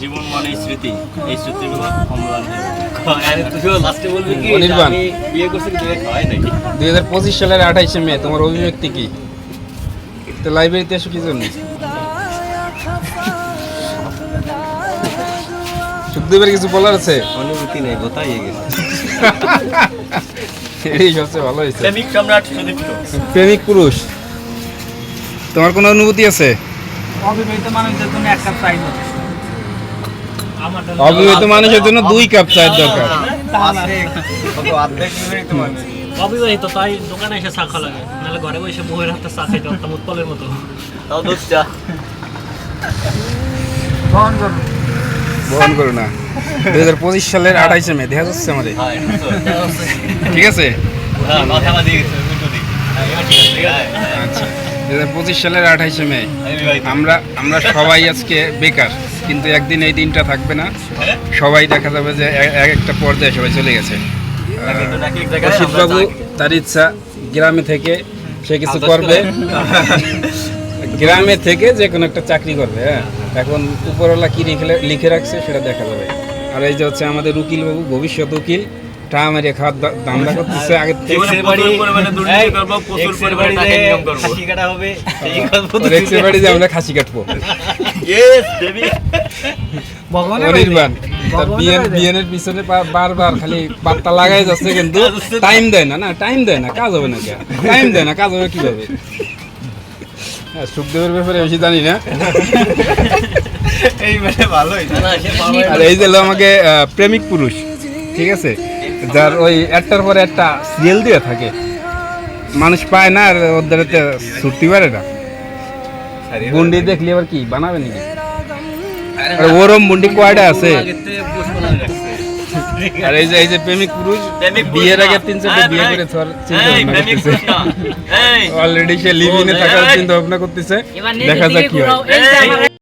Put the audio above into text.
জীবন মানে স্মৃতি, এই স্মৃতিগুলো অনির্বাণ 2025 সালের 28শে মে তোমার অভিব্যক্তি কি? তো লাইব্রেরিতে এসো কি জন্য? সুখদেবের কিছু বলার আছে? অনুভূতি নেই, কোথায় গেছে। এই সবচেয়ে ভালো হয়েছে। প্রেমিক সম্রাট সুদীপ্ত। প্রেমিক পুরুষ, তোমার কোনো অনুভূতি আছে? অবিবাহিত মানুষদের জন্য এক কাপ চাই হচ্ছে। অবিবাহিত মানুষের জন্য 2 কাপ চায়ের দরকার। অবিবাহিত তাই দোকানে এসে চা খাওয়া লাগে, নাহলে ঘরে বসে বউয়ের হাতে চা খাইতে পারতাম উৎপলের মতো। তাও দুধ চা বহন করো না। 2025 সালের 28শে মে দেখা যাচ্ছে আমাদের, ঠিক আছে? আচ্ছা, 2025 সালের 28শে মে আমরা সবাই আজকে বেকার, কিন্তু একদিন এই দিনটা থাকবে না। সবাই দেখা যাবে যে এক একটা পর্যায়ে সবাই চলে গেছে। বাবু তার ইচ্ছা গ্রামে থেকে সে কিছু করবে, গ্রামে থেকে যে কোনো একটা চাকরি করবে। হ্যাঁ, এখন উপরওয়ালা কি লিখে রাখছে সেটা দেখা যাবে। আর এই যে হচ্ছে আমাদের উকিল বাবু, ভবিষ্যৎ উকিল, টা মারিয়ে খাওয়ার দান্দা করতেছে। আগে আমরা খাসি কাটবো। অনির্বাণ তার বিয়ের পিছনে বারবার খালি বার্তা লাগাই যাচ্ছে, কিন্তু টাইম দেয় না। টাইম দেয় না, কাজ হবে না। টাইম দেয় না, কাজ হবে কিভাবে? সুখদেবের ব্যাপারে বেশি জানি না। আর এই যে আমাকে প্রেমিক পুরুষ, ঠিক আছে, যার ওই একটার পরে একটা সিরিয়াল দিয়ে থাকে, মানুষ পায় না আর ওদের ছুটতে পারে না। বুন্ডি দেখলি আবার কি বানাবে নাকি? ওরম বুন্ডি কয়টা আছে? আর এই যে প্রেমিক পুরুষ বিয়ের আগে 3-4টা বিয়ে করে অলরেডি সে লিভ ইনে থাকার চিন্তা ভাবনা করতেছে। দেখা যাক কি হয়।